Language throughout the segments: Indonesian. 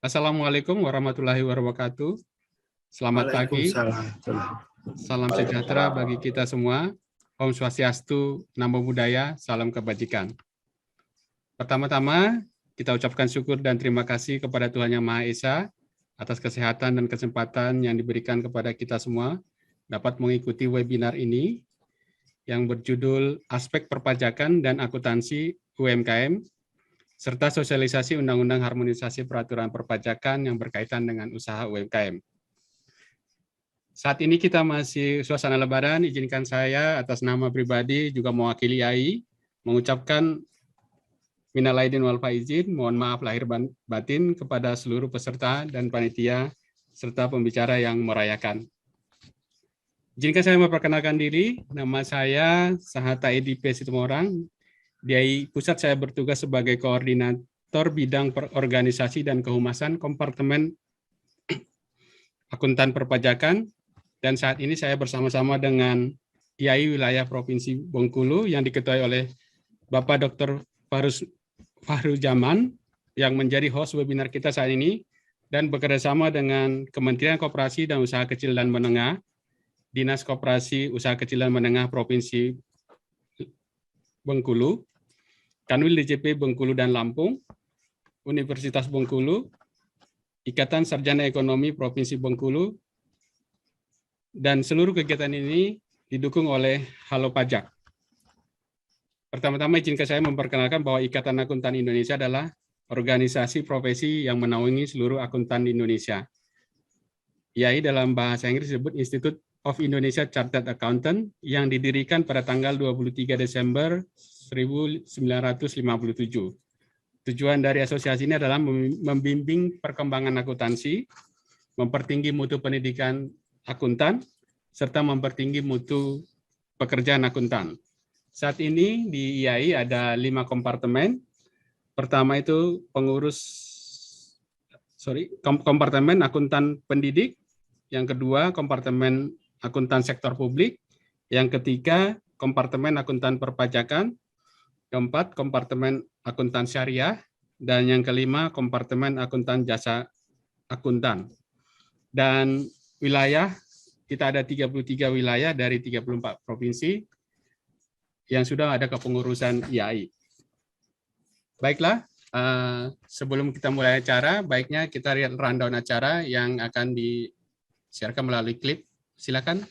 Assalamualaikum warahmatullahi wabarakatuh. Selamat pagi, salam sejahtera bagi kita semua. Om Swastiastu, Namo Buddhaya, salam kebajikan. Pertama-tama, kita ucapkan syukur dan terima kasih kepada Tuhan Yang Maha Esa atas kesehatan dan kesempatan yang diberikan kepada kita semua dapat mengikuti webinar ini yang berjudul Aspek Perpajakan dan Akuntansi UMKM serta sosialisasi Undang-Undang Harmonisasi Peraturan Perpajakan yang berkaitan dengan usaha UMKM. Saat ini kita masih suasana Lebaran, izinkan saya atas nama pribadi juga mewakili IAI mengucapkan minal aidin wal faizin, mohon maaf lahir batin kepada seluruh peserta dan panitia serta pembicara yang merayakan. Izinkan saya memperkenalkan diri, nama saya Sahata Edi P. Situmorang. Di IAI Pusat saya bertugas sebagai koordinator bidang organisasi dan kehumasan Kompartemen Akuntan Perpajakan, dan saat ini saya bersama-sama dengan IAI Wilayah Provinsi Bengkulu yang diketuai oleh Bapak Dr. Fahru Zaman yang menjadi host webinar kita saat ini dan bekerjasama dengan Kementerian Koperasi dan Usaha Kecil dan Menengah, Dinas Koperasi Usaha Kecil dan Menengah Provinsi Bengkulu, Kanwil DJP Bengkulu dan Lampung, Universitas Bengkulu, Ikatan Sarjana Ekonomi Provinsi Bengkulu, dan seluruh kegiatan ini didukung oleh Halo Pajak. Pertama-tama izinkan saya memperkenalkan bahwa Ikatan Akuntan Indonesia adalah organisasi profesi yang menaungi seluruh akuntan di Indonesia. IAI dalam bahasa Inggris disebut Institute of Indonesia Chartered Accountant yang didirikan pada tanggal 23 Desember 1957. Tujuan dari asosiasi ini adalah membimbing perkembangan akuntansi, mempertinggi mutu pendidikan akuntan, serta mempertinggi mutu pekerjaan akuntan. Saat ini di IAI ada 5 kompartemen. Pertama itu kompartemen akuntan pendidik. Yang kedua, kompartemen akuntan sektor publik. Yang ketiga, kompartemen akuntan perpajakan. Keempat, kompartemen akuntan syariah. Dan yang kelima, kompartemen akuntan jasa akuntan. Dan wilayah, kita ada 33 wilayah dari 34 provinsi yang sudah ada kepengurusan IAI. Baiklah, sebelum kita mulai acara, baiknya kita lihat rundown acara yang akan disiarkan melalui klip. Silakan.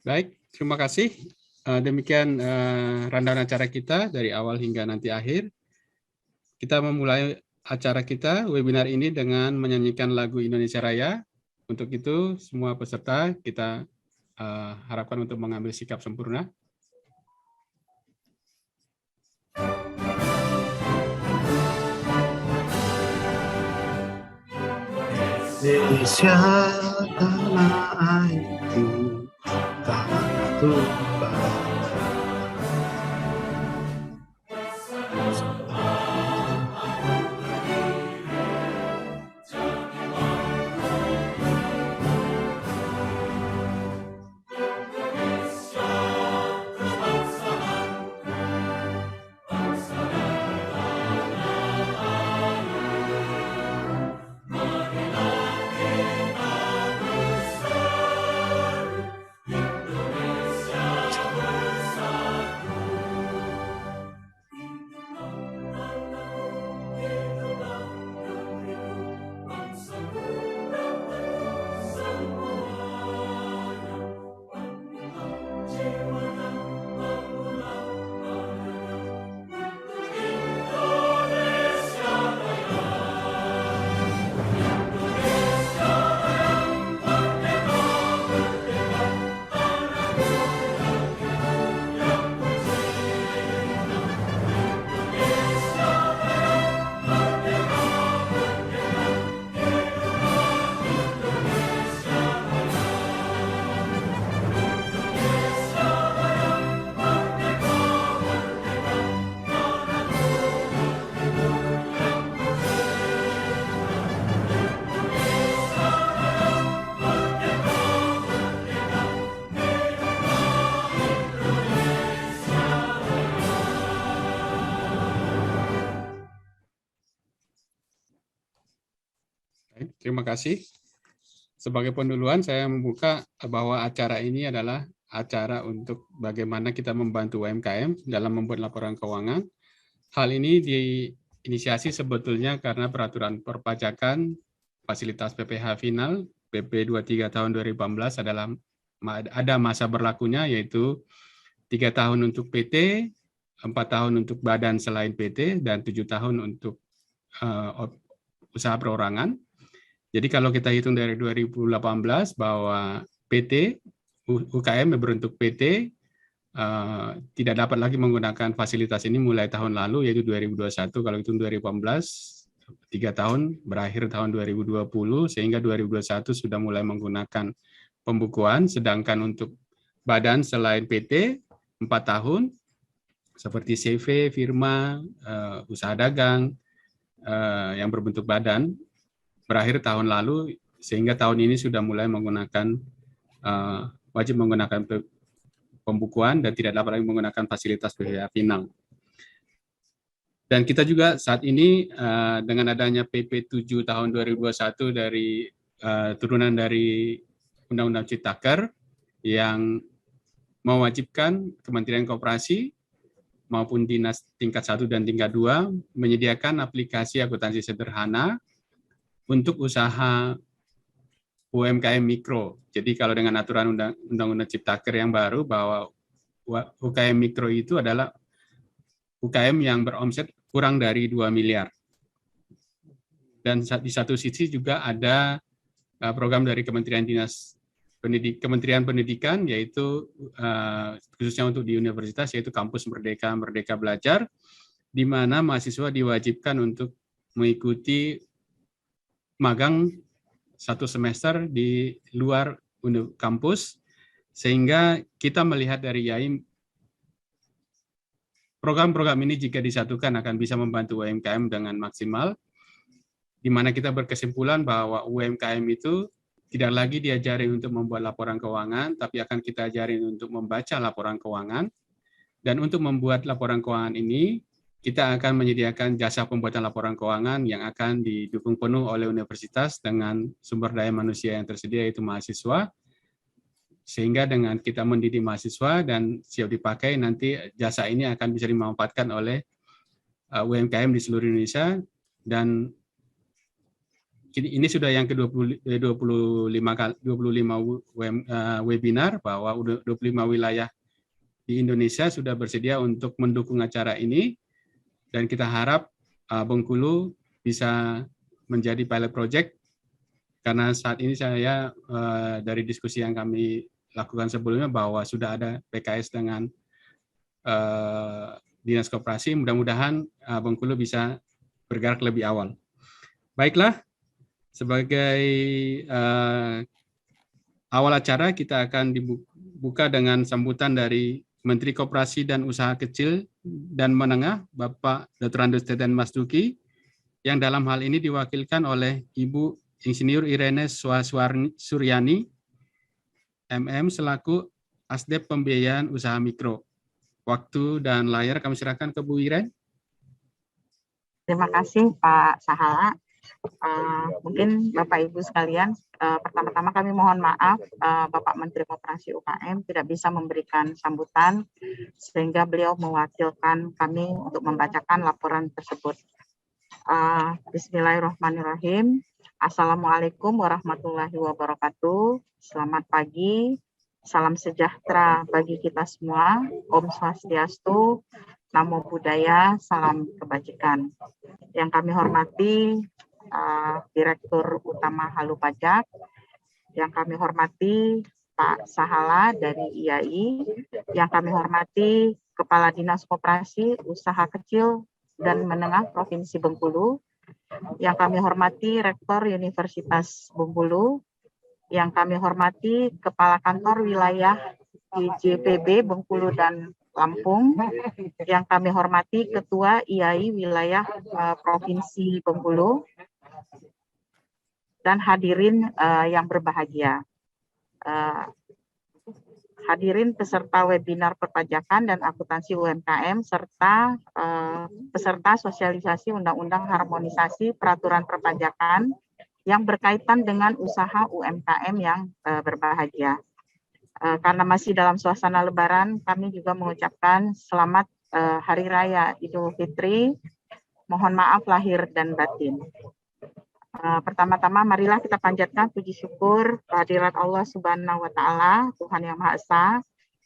Baik, terima kasih. Demikian rundown acara kita dari awal hingga nanti akhir. Kita memulai acara kita, webinar ini dengan menyanyikan lagu Indonesia Raya. Untuk itu, semua peserta kita harapkan untuk mengambil sikap sempurna. Indonesia tanah airku, tanah tumpah. Terima kasih. Sebagai penduluan, saya membuka bahwa acara ini adalah acara untuk bagaimana kita membantu UMKM dalam membuat laporan keuangan. Hal ini diinisiasi sebetulnya karena peraturan perpajakan fasilitas PPh final PP 23 tahun 2018 adalah ada masa berlakunya, yaitu 3 tahun untuk PT, 4 tahun untuk badan selain PT, dan 7 tahun untuk usaha perorangan. Jadi kalau kita hitung dari 2018 bahwa PT, UKM berbentuk PT, tidak dapat lagi menggunakan fasilitas ini mulai tahun lalu, yaitu 2021. Kalau hitung 2018, 3 tahun, berakhir tahun 2020, sehingga 2021 sudah mulai menggunakan pembukuan, sedangkan untuk badan selain PT, 4 tahun, seperti CV, firma, usaha dagang, yang berbentuk badan, berakhir tahun lalu, sehingga tahun ini sudah mulai menggunakan wajib menggunakan pembukuan dan tidak dapat lagi menggunakan fasilitas PPh final. Dan kita juga saat ini dengan adanya PP 7 tahun 2021 dari turunan dari Undang-Undang Ciptaker yang mewajibkan Kementerian Koperasi maupun dinas tingkat 1 dan tingkat 2 menyediakan aplikasi akuntansi sederhana untuk usaha UMKM mikro. Jadi kalau dengan aturan Undang-Undang Ciptaker yang baru bahwa UKM mikro itu adalah UKM yang beromset kurang dari 2 miliar. Dan di satu sisi juga ada program dari Kementerian Pendidikan, yaitu khususnya untuk di universitas, yaitu Kampus Merdeka, Merdeka Belajar, di mana mahasiswa diwajibkan untuk mengikuti magang 1 semester di luar kampus, sehingga kita melihat dari YAI program-program ini jika disatukan akan bisa membantu UMKM dengan maksimal, di mana kita berkesimpulan bahwa UMKM itu tidak lagi diajari untuk membuat laporan keuangan, tapi akan kita ajarin untuk membaca laporan keuangan. Dan untuk membuat laporan keuangan ini, kita akan menyediakan jasa pembuatan laporan keuangan yang akan didukung penuh oleh universitas dengan sumber daya manusia yang tersedia, yaitu mahasiswa. Sehingga dengan kita mendidik mahasiswa dan siap dipakai, nanti jasa ini akan bisa dimanfaatkan oleh UMKM di seluruh Indonesia. Dan ini sudah yang ke-25 webinar, bahwa 25 wilayah di Indonesia sudah bersedia untuk mendukung acara ini. Dan kita harap Bengkulu bisa menjadi pilot project, karena saat ini saya dari diskusi yang kami lakukan sebelumnya bahwa sudah ada PKS dengan Dinas Koperasi. Mudah-mudahan Bengkulu bisa bergerak lebih awal. Baiklah, sebagai awal acara kita akan dibuka dengan sambutan dari Menteri Koperasi dan Usaha Kecil dan Menengah, Bapak Dr. Andes Teten Mas Duki, yang dalam hal ini diwakilkan oleh Ibu Insinyur Irene Suryani, MM, selaku Asdep Pembiayaan Usaha Mikro. Waktu dan layar kami serahkan ke Bu Irene. Terima kasih Pak Sahala. Mungkin Bapak Ibu sekalian, pertama-tama kami mohon maaf Bapak Menteri Koperasi UKM tidak bisa memberikan sambutan sehingga beliau mewakilkan kami untuk membacakan laporan tersebut. Bismillahirrahmanirrahim. Assalamualaikum warahmatullahi wabarakatuh. Selamat pagi, salam sejahtera bagi kita semua. Om Swastiastu, Namo Buddhaya, salam kebajikan. Yang kami hormati Direktur Utama Halu Pajak, yang kami hormati Pak Sahala dari IAI, yang kami hormati Kepala Dinas Koperasi, Usaha Kecil dan Menengah Provinsi Bengkulu, yang kami hormati Rektor Universitas Bengkulu, yang kami hormati Kepala Kantor Wilayah IJPB Bengkulu dan Lampung, yang kami hormati Ketua IAI Wilayah Provinsi Bengkulu, dan hadirin yang berbahagia. Hadirin peserta webinar perpajakan dan akuntansi UMKM, serta peserta sosialisasi Undang-Undang Harmonisasi Peraturan Perpajakan yang berkaitan dengan usaha UMKM yang berbahagia. Karena masih dalam suasana Lebaran, kami juga mengucapkan selamat Hari Raya Idul Fitri. Mohon maaf lahir dan batin. Pertama-tama marilah kita panjatkan puji syukur kehadirat Allah Subhanahu wa Ta'ala, Tuhan Yang Maha Esa,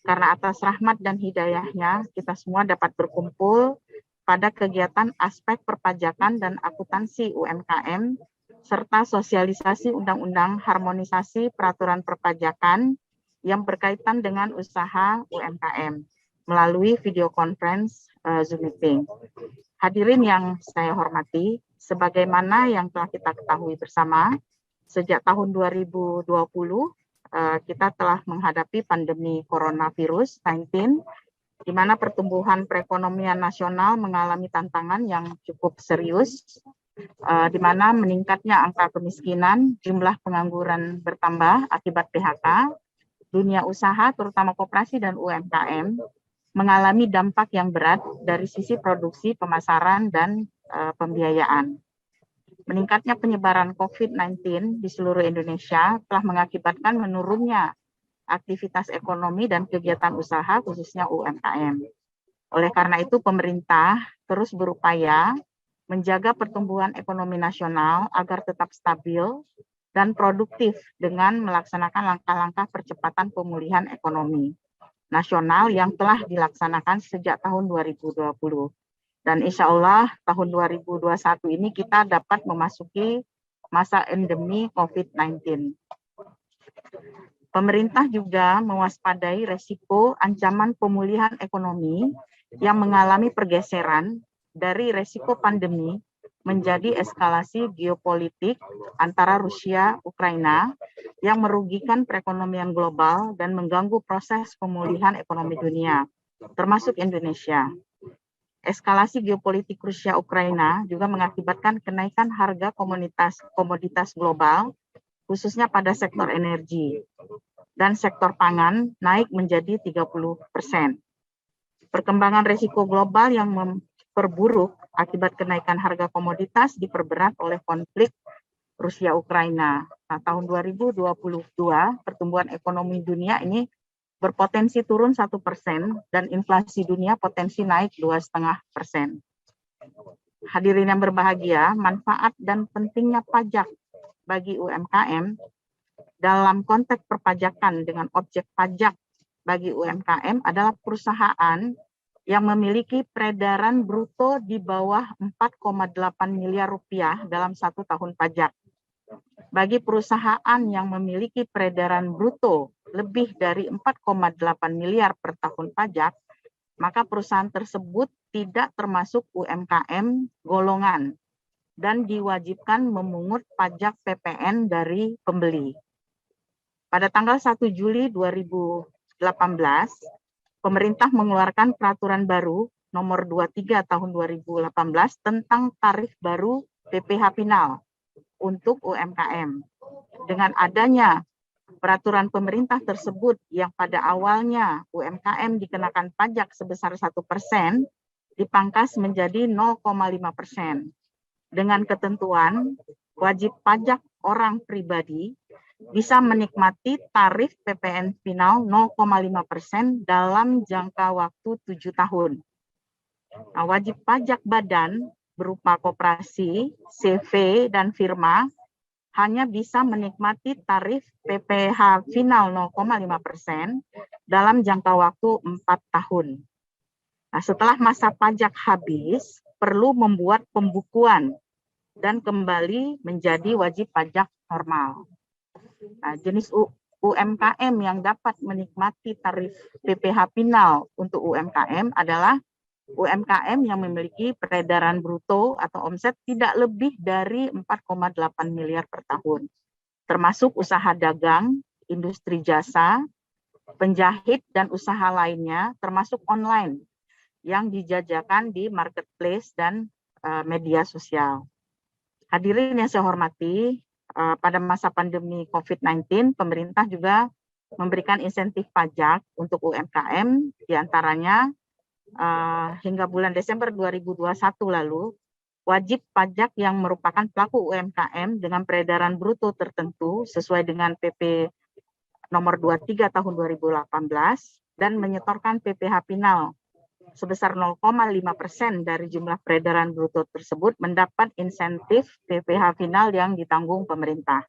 karena atas rahmat dan hidayahnya kita semua dapat berkumpul pada kegiatan aspek perpajakan dan akuntansi UMKM serta sosialisasi Undang-Undang Harmonisasi Peraturan Perpajakan yang berkaitan dengan usaha UMKM melalui video conference Zoom meeting. Hadirin yang saya hormati, sebagaimana yang telah kita ketahui bersama, sejak tahun 2020 kita telah menghadapi pandemi coronavirus 19, di mana pertumbuhan perekonomian nasional mengalami tantangan yang cukup serius, di mana meningkatnya angka kemiskinan, jumlah pengangguran bertambah akibat PHK, dunia usaha terutama koperasi dan UMKM mengalami dampak yang berat dari sisi produksi, pemasaran, dan pembiayaan. Meningkatnya penyebaran COVID-19 di seluruh Indonesia telah mengakibatkan menurunnya aktivitas ekonomi dan kegiatan usaha khususnya UMKM. Oleh karena itu pemerintah terus berupaya menjaga pertumbuhan ekonomi nasional agar tetap stabil dan produktif dengan melaksanakan langkah-langkah percepatan pemulihan ekonomi nasional yang telah dilaksanakan sejak tahun 2020. Dan insya Allah tahun 2021 ini kita dapat memasuki masa endemi COVID-19. Pemerintah juga mewaspadai resiko ancaman pemulihan ekonomi yang mengalami pergeseran dari resiko pandemi menjadi eskalasi geopolitik antara Rusia, Ukraina yang merugikan perekonomian global dan mengganggu proses pemulihan ekonomi dunia, termasuk Indonesia. Eskalasi geopolitik Rusia-Ukraina juga mengakibatkan kenaikan harga komoditas global, khususnya pada sektor energi, dan sektor pangan naik menjadi 30%. Perkembangan risiko global yang memperburuk akibat kenaikan harga komoditas diperberat oleh konflik Rusia-Ukraina. Nah, tahun 2022 pertumbuhan ekonomi dunia ini berpotensi turun 1% dan inflasi dunia potensi naik 2,5%. Hadirin yang berbahagia, manfaat dan pentingnya pajak bagi UMKM dalam konteks perpajakan dengan objek pajak bagi UMKM adalah perusahaan yang memiliki peredaran bruto di bawah 4,8 miliar rupiah dalam 1 tahun pajak. Bagi perusahaan yang memiliki peredaran bruto lebih dari 4,8 miliar per tahun pajak, maka perusahaan tersebut tidak termasuk UMKM golongan dan diwajibkan memungut pajak PPN dari pembeli. Pada tanggal 1 Juli 2018, pemerintah mengeluarkan peraturan baru nomor 23 tahun 2018 tentang tarif baru PPh final untuk UMKM. Dengan adanya peraturan pemerintah tersebut yang pada awalnya UMKM dikenakan pajak sebesar 1%, dipangkas menjadi 0,5%. Dengan ketentuan wajib pajak orang pribadi bisa menikmati tarif PPN final 0,5% dalam jangka waktu 7 tahun. Nah, wajib pajak badan berupa koperasi, CV, dan firma hanya bisa menikmati tarif PPh final 0,5% dalam jangka waktu 4 tahun. Nah, setelah masa pajak habis, perlu membuat pembukuan dan kembali menjadi wajib pajak normal. Nah, jenis UMKM yang dapat menikmati tarif PPh final untuk UMKM adalah UMKM yang memiliki peredaran bruto atau omset tidak lebih dari 4,8 miliar per tahun, termasuk usaha dagang, industri jasa, penjahit, dan usaha lainnya, termasuk online yang dijajakan di marketplace dan media sosial. Hadirin yang saya hormati, pada masa pandemi COVID-19, pemerintah juga memberikan insentif pajak untuk UMKM, diantaranya hingga bulan Desember 2021 lalu, wajib pajak yang merupakan pelaku UMKM dengan peredaran bruto tertentu sesuai dengan PP nomor 23 tahun 2018 dan menyetorkan PPh final sebesar 0,5% dari jumlah peredaran bruto tersebut mendapat insentif PPh final yang ditanggung pemerintah.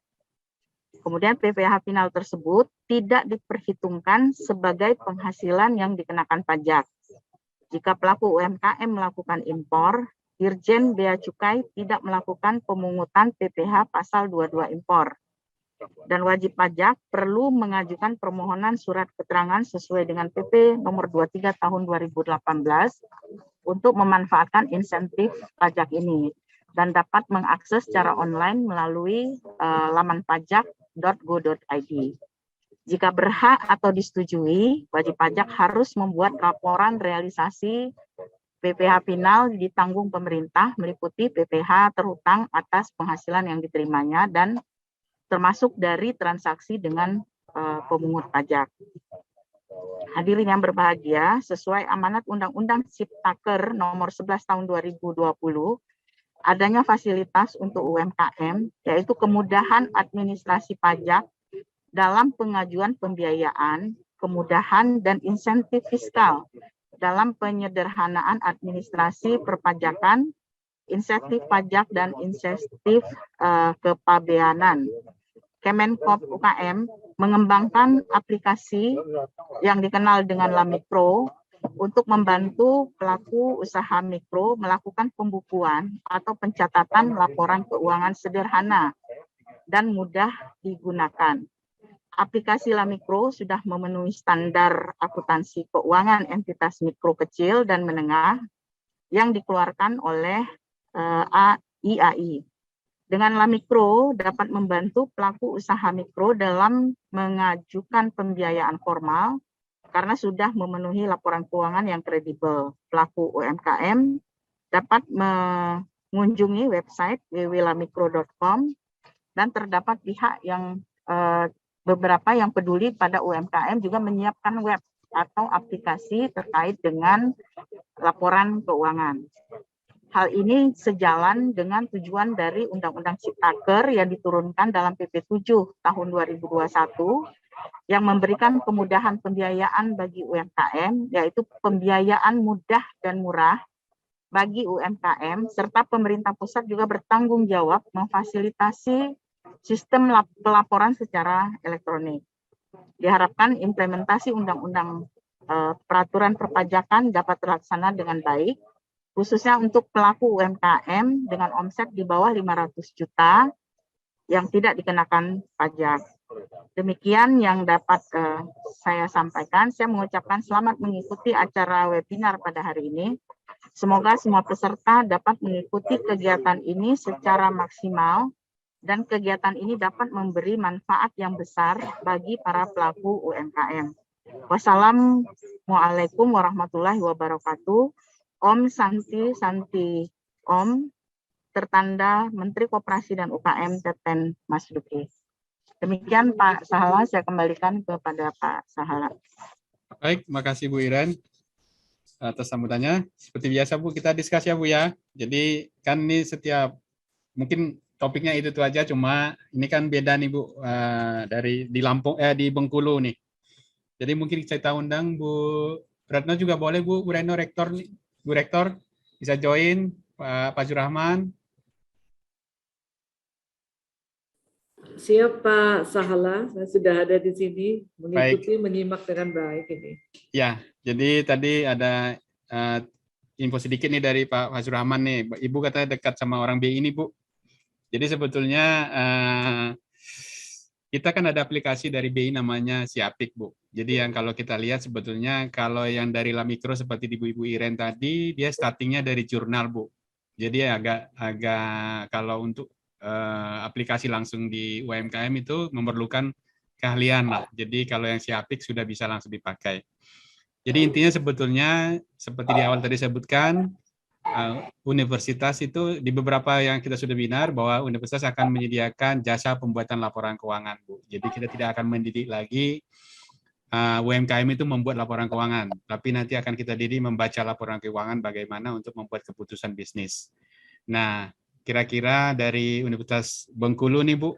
Kemudian PPh final tersebut tidak diperhitungkan sebagai penghasilan yang dikenakan pajak. Jika pelaku UMKM melakukan impor, Dirjen Bea Cukai tidak melakukan pemungutan PPh pasal 22 impor. Dan wajib pajak perlu mengajukan permohonan surat keterangan sesuai dengan PP nomor 23 tahun 2018 untuk memanfaatkan insentif pajak ini dan dapat mengakses secara online melalui laman pajak.go.id. Jika berhak atau disetujui, wajib pajak harus membuat laporan realisasi PPh final ditanggung pemerintah meliputi PPh terhutang atas penghasilan yang diterimanya dan termasuk dari transaksi dengan pemungut pajak. Hadirin yang berbahagia, sesuai amanat Undang-Undang Ciptaker nomor 11 tahun 2020, adanya fasilitas untuk UMKM, yaitu kemudahan administrasi pajak dalam pengajuan pembiayaan, kemudahan dan insentif fiskal dalam penyederhanaan administrasi perpajakan, insentif pajak dan insentif kepabeanan. Kemenkop UKM mengembangkan aplikasi yang dikenal dengan Lamikro untuk membantu pelaku usaha mikro melakukan pembukuan atau pencatatan laporan keuangan sederhana dan mudah digunakan. Aplikasi Lamikro sudah memenuhi standar akuntansi keuangan entitas mikro kecil dan menengah yang dikeluarkan oleh IAI. Dengan Lamikro dapat membantu pelaku usaha mikro dalam mengajukan pembiayaan formal karena sudah memenuhi laporan keuangan yang kredibel. Pelaku UMKM dapat mengunjungi website www.lamikro.com dan terdapat pihak yang beberapa yang peduli pada UMKM juga menyiapkan web atau aplikasi terkait dengan laporan keuangan. Hal ini sejalan dengan tujuan dari Undang-Undang Ciptaker yang diturunkan dalam PP 7 tahun 2021 yang memberikan kemudahan pembiayaan bagi UMKM, yaitu pembiayaan mudah dan murah bagi UMKM, serta pemerintah pusat juga bertanggung jawab memfasilitasi sistem pelaporan secara elektronik. Diharapkan implementasi Undang-Undang Peraturan Perpajakan dapat terlaksana dengan baik, khususnya untuk pelaku UMKM dengan omset di bawah 500 juta yang tidak dikenakan pajak. Demikian yang dapat saya sampaikan. Saya mengucapkan selamat mengikuti acara webinar pada hari ini. Semoga semua peserta dapat mengikuti kegiatan ini secara maksimal dan kegiatan ini dapat memberi manfaat yang besar bagi para pelaku UMKM. Wassalamualaikum warahmatullahi wabarakatuh. Om Santi Santi Om, tertanda Menteri Koperasi dan UKM Teten Mas Duki. Demikian Pak Sahala, saya kembalikan kepada Pak Sahala. Baik, makasih Bu Iren atas sambutannya. Seperti biasa Bu, kita diskusi ya Bu ya. Jadi kan ini setiap, mungkin topiknya itu aja, cuma ini kan beda nih Bu, dari di Lampung, di Bengkulu nih. Jadi mungkin kita undang Bu Retno juga boleh Bu Retno, Rektor nih. Bu Rektor bisa join, Pak Zurrahman. Siap Pak Sahala, saya sudah ada di sini mengikuti, Baik. menyimak dengan baik ini. Ya, jadi tadi ada info sedikit nih dari Pak Zurrahman nih. Ibu katanya dekat sama orang BI ini Bu. Jadi sebetulnya kita kan ada aplikasi dari BI namanya Siapik Bu. Jadi yang kalau kita lihat sebetulnya kalau yang dari Lamikro seperti di Ibu Iren tadi, dia startingnya dari jurnal Bu. Jadi agak kalau untuk aplikasi langsung di UMKM itu memerlukan keahlian lah. Jadi kalau yang Siapik sudah bisa langsung dipakai. Jadi intinya sebetulnya seperti di awal tadi sebutkan, universitas itu di beberapa yang kita sudah binar bahwa universitas akan menyediakan jasa pembuatan laporan keuangan Bu. Jadi kita tidak akan mendidik lagi UMKM itu membuat laporan keuangan, tapi nanti akan kita didik membaca laporan keuangan bagaimana untuk membuat keputusan bisnis. Nah, kira-kira dari Universitas Bengkulu nih Bu,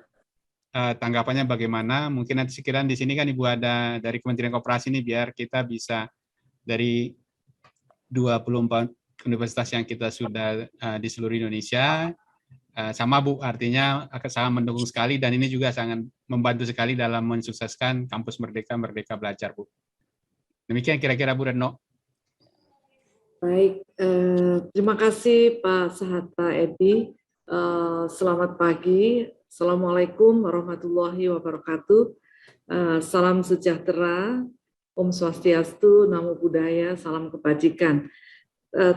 tanggapannya bagaimana? Mungkin nanti sekiranya di sini kan Ibu ada dari Kementerian Koperasi nih, biar kita bisa dari 24 universitas yang kita sudah di seluruh Indonesia, sama Bu, artinya akan sangat mendukung sekali dan ini juga sangat membantu sekali dalam mensukseskan Kampus Merdeka Merdeka Belajar Bu. Demikian kira-kira Bu Retno. Baik, terima kasih Pak Sahata Edi. Selamat pagi, Assalamualaikum warahmatullahi wabarakatuh. Salam sejahtera, Om Swastiastu, Namo Buddhaya, salam kebajikan.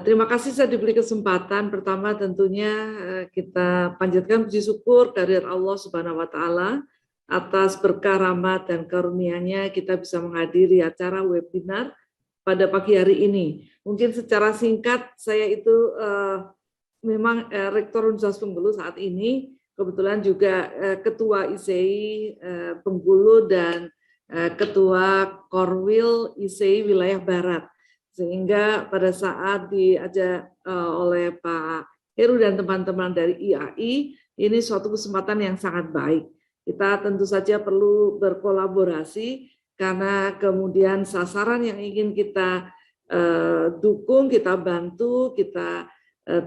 Terima kasih saya diberi kesempatan. Pertama tentunya kita panjatkan puji syukur dari Allah Subhanahu wa Ta'ala atas berkah rahmat dan karunia-Nya kita bisa menghadiri acara webinar pada pagi hari ini. Mungkin secara singkat, saya itu memang Rektor Universitas Bengkulu saat ini, kebetulan juga Ketua ISEI Bengkulu dan Ketua Korwil ISEI Wilayah Barat. Sehingga pada saat diajak oleh Pak Heru dan teman-teman dari IAI, ini suatu kesempatan yang sangat baik. Kita tentu saja perlu berkolaborasi, karena kemudian sasaran yang ingin kita dukung, kita bantu, kita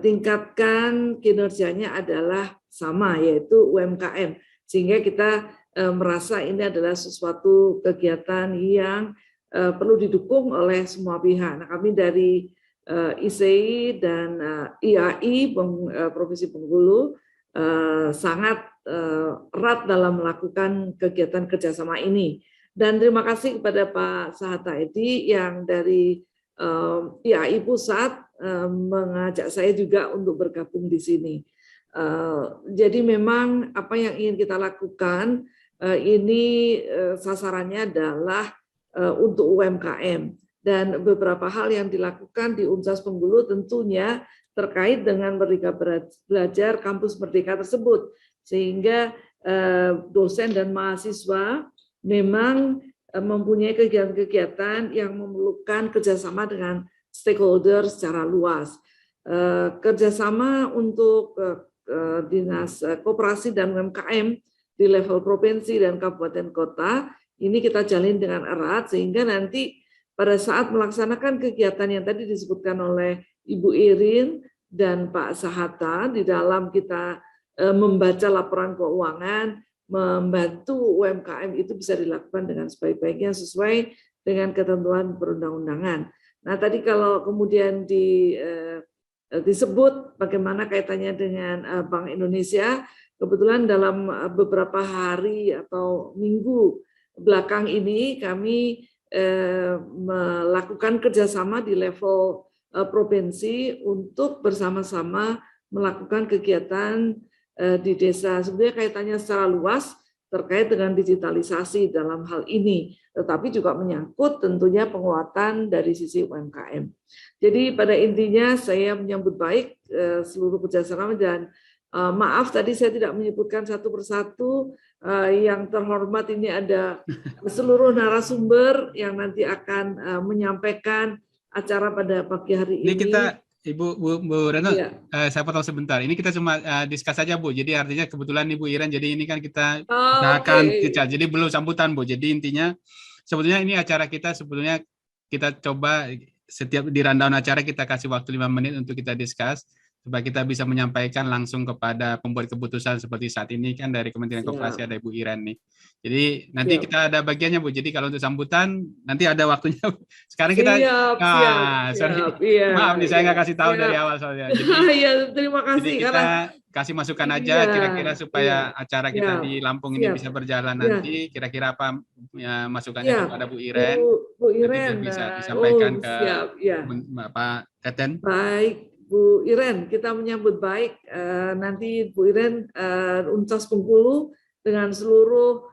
tingkatkan kinerjanya adalah sama, yaitu UMKM. Sehingga kita merasa ini adalah sesuatu kegiatan yang perlu didukung oleh semua pihak. Nah, kami dari ISEI dan IAI Provinsi Bengkulu sangat erat dalam melakukan kegiatan kerjasama ini. Dan terima kasih kepada Pak Sahata Edi yang dari IAI Pusat mengajak saya juga untuk bergabung di sini. Jadi memang apa yang ingin kita lakukan ini sasarannya adalah untuk UMKM, dan beberapa hal yang dilakukan di Universitas Bengkulu tentunya terkait dengan Merdeka Belajar Kampus Merdeka tersebut, sehingga dosen dan mahasiswa memang mempunyai kegiatan-kegiatan yang memerlukan kerjasama dengan stakeholder secara luas. Kerjasama untuk Dinas Koperasi dan UMKM di level provinsi dan kabupaten kota ini kita jalin dengan erat, sehingga nanti pada saat melaksanakan kegiatan yang tadi disebutkan oleh Ibu Irin dan Pak Sahata, di dalam kita membaca laporan keuangan, membantu UMKM itu bisa dilakukan dengan sebaik-baiknya sesuai dengan ketentuan perundang-undangan. Nah, tadi kalau kemudian disebut bagaimana kaitannya dengan Bank Indonesia, kebetulan dalam beberapa hari atau minggu belakang ini kami melakukan kerjasama di level provinsi untuk bersama-sama melakukan kegiatan di desa. Sebenarnya kaitannya secara luas terkait dengan digitalisasi dalam hal ini, tetapi juga menyangkut tentunya penguatan dari sisi UMKM. Jadi pada intinya saya menyambut baik seluruh kerjasama dan maaf tadi saya tidak menyebutkan satu persatu. Yang terhormat ini ada seluruh narasumber yang nanti akan menyampaikan acara pada pagi hari ini. Ini kita Bu Reno, ya. Saya potong sebentar. Ini kita cuma discuss saja Bu. Jadi artinya kebetulan Ibu Iren, jadi ini kan kita usahakan jadi belum sambutan Bu. Jadi intinya sebetulnya ini acara kita sebetulnya kita coba setiap di rundown acara kita kasih waktu 5 menit untuk kita discuss supaya kita bisa menyampaikan langsung kepada pembuat keputusan seperti saat ini kan dari Kementerian Koperasi ada Ibu Iren nih. Jadi nanti kita ada bagiannya Bu. Jadi kalau untuk sambutan nanti ada waktunya. Sekarang kita siap. Maaf nih saya nggak kasih tahu dari awal soalnya. Jadi terima kasih. Jadi kita kasih masukan aja kira-kira supaya acara kita di Lampung ini bisa berjalan nanti. Kira-kira apa masukannya kepada Bu Iren? Bu Iren bisa disampaikan ke Pak Teten. Baik. Bu Iren, kita menyambut baik nanti Bu Iren Uncas Bengkulu dengan seluruh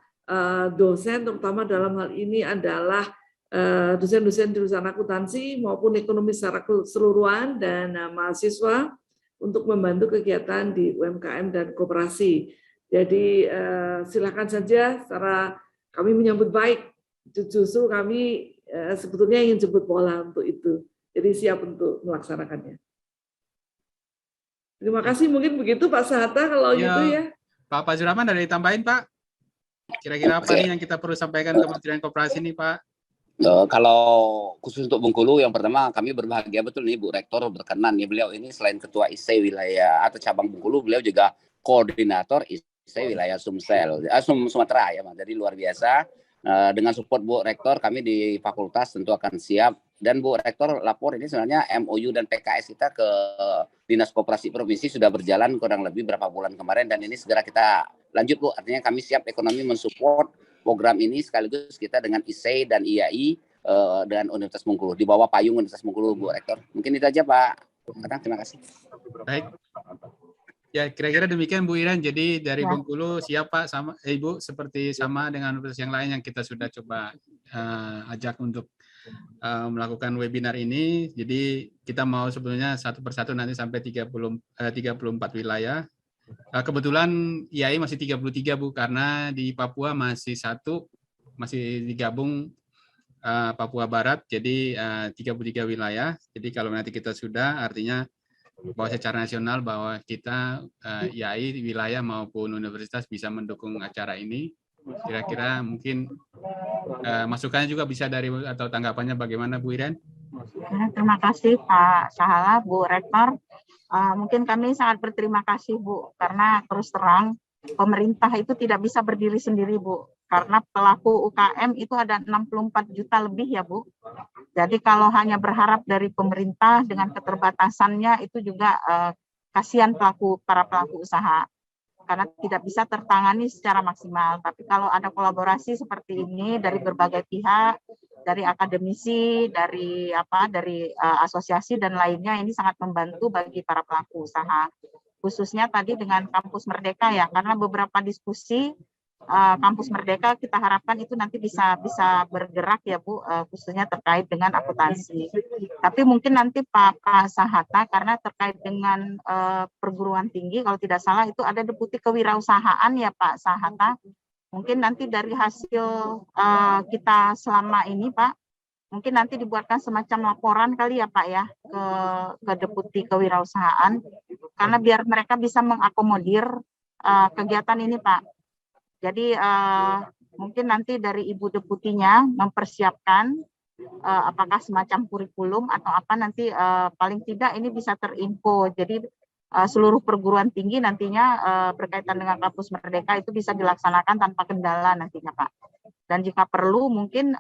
dosen, terutama dalam hal ini adalah dosen-dosen jurusan akuntansi maupun ekonomi secara keseluruhan dan mahasiswa untuk membantu kegiatan di UMKM dan koperasi. Jadi silakan saja, secara kami menyambut baik. Justru kami sebetulnya ingin jemput bola untuk itu. Jadi siap untuk melaksanakannya. Terima kasih, mungkin begitu Pak Sahata kalau gitu ya. Pak Fazrul ada ditambahin Pak? Kira-kira apa nih yang kita perlu sampaikan ke Kementerian Koperasi nih Pak? Kalau khusus untuk Bengkulu, yang pertama kami berbahagia betul nih Bu Rektor berkenan nih, beliau ini selain Ketua ISE wilayah atau cabang Bengkulu, beliau juga koordinator ISE wilayah Sumatera ya, jadi luar biasa. Dengan support Bu Rektor kami di fakultas tentu akan siap, dan Bu Rektor lapor ini sebenarnya MOU dan PKS kita ke Dinas Koperasi Provinsi sudah berjalan kurang lebih berapa bulan kemarin, dan ini segera kita lanjut Bu, artinya kami siap ekonomi mensupport program ini sekaligus kita dengan ISE dan IAI dengan Universitas Bengkulu di bawah payung Universitas Bengkulu Bu Rektor. Mungkin itu aja Pak. Terima kasih. Baik. Ya, kira-kira demikian Bu Iren. Jadi dari Bengkulu siapa sama Ibu seperti sama dengan universitas yang lain yang kita sudah coba ajak untuk melakukan webinar ini. Jadi kita mau sebetulnya satu persatu nanti sampai 34 wilayah. Kebetulan IAI masih 33 Bu, karena di Papua masih digabung Papua Barat, jadi 33 wilayah. Jadi kalau nanti kita sudah, artinya bahwa secara nasional bahwa kita IAI wilayah maupun universitas bisa mendukung acara ini. Kira-kira mungkin masukannya juga bisa dari atau tanggapannya bagaimana Bu Iren? Terima kasih Pak Sahala, Bu Rektor. Mungkin kami sangat berterima kasih Bu, karena terus terang pemerintah itu tidak bisa berdiri sendiri Bu, karena pelaku UKM itu ada 64 juta lebih ya Bu. Jadi kalau hanya berharap dari pemerintah dengan keterbatasannya itu juga kasihan para pelaku usaha, karena tidak bisa tertangani secara maksimal. Tapi kalau ada kolaborasi seperti ini dari berbagai pihak, dari akademisi, dari asosiasi dan lainnya, ini sangat membantu bagi para pelaku usaha. Khususnya tadi dengan Kampus Merdeka ya, karena beberapa diskusi Kampus Merdeka kita harapkan itu nanti bisa bergerak ya Bu, khususnya terkait dengan akuntansi. Tapi mungkin nanti Pak Sahata, karena terkait dengan perguruan tinggi, kalau tidak salah itu ada deputi kewirausahaan ya Pak Sahata. Mungkin nanti dari hasil kita selama ini Pak, mungkin nanti dibuatkan semacam laporan kali ya Pak ya ke deputi kewirausahaan, karena biar mereka bisa mengakomodir kegiatan ini Pak. Jadi mungkin nanti dari Ibu Deputinya mempersiapkan apakah semacam kurikulum atau apa nanti paling tidak ini bisa terinfo. Jadi seluruh perguruan tinggi nantinya berkaitan dengan Kampus Merdeka itu bisa dilaksanakan tanpa kendala nantinya Pak. Dan jika perlu mungkin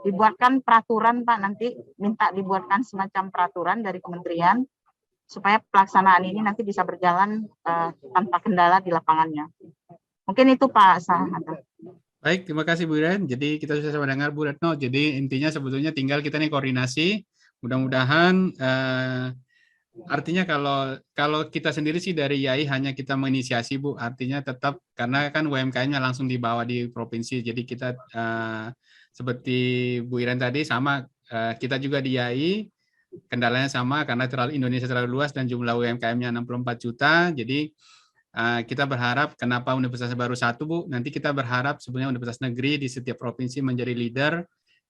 dibuatkan peraturan Pak, nanti minta dibuatkan semacam peraturan dari kementerian supaya pelaksanaan ini nanti bisa berjalan tanpa kendala di lapangannya. Mungkin itu Pak Sahatta. Baik, terima kasih Bu Iren. Jadi kita sudah sama dengar Bu Retno. Jadi intinya sebetulnya tinggal kita nih koordinasi. Mudah-mudahan artinya kalau kita sendiri sih dari YAI hanya kita menginisiasi Bu. Artinya tetap karena kan UMKM-nya langsung dibawa di provinsi. Jadi kita seperti Bu Iren tadi sama kita juga di YAI kendalanya sama karena Indonesia terlalu luas dan jumlah UMKM-nya 64 juta. Jadi kita berharap kenapa universitas baru satu Bu, nanti kita berharap sebenarnya universitas negeri di setiap provinsi menjadi leader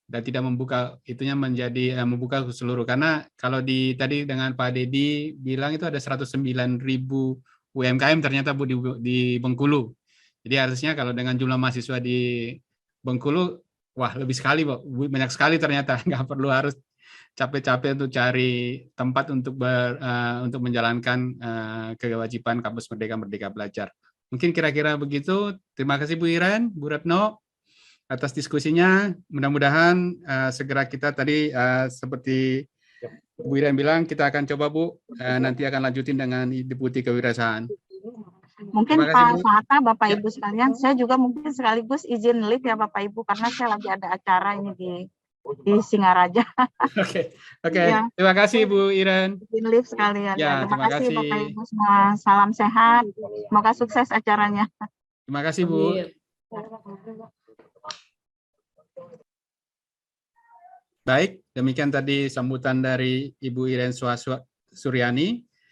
dan tidak membuka itunya menjadi membuka ke seluruh, karena kalau tadi dengan Pak Dedi bilang itu ada 109.000 UMKM ternyata Bu di Bengkulu. Jadi harusnya kalau dengan jumlah mahasiswa di Bengkulu, wah lebih sekali Bu, banyak sekali ternyata, nggak perlu harus capek-capek untuk cari tempat untuk menjalankan kewajiban Kampus Merdeka Belajar. Mungkin kira-kira begitu. Terima kasih Bu Iren, Bu Retno atas diskusinya. Mudah-mudahan segera kita tadi seperti Bu Iren bilang kita akan coba Bu nanti akan lanjutin dengan Deputi Kewirausahaan. Mungkin Pak Sahatta, Bapak Ibu sekalian, saya juga mungkin sekaligus izin live ya Bapak Ibu karena saya lagi ada acara ini di Singaraja. Oke. Ya. Terima kasih Bu Iren. Izin live sekalian. Ya, terima kasih Bapak Ibu semua. Salam sehat. Semoga sukses acaranya. Terima kasih Bu. Baik, demikian tadi sambutan dari Ibu Iren Suryani.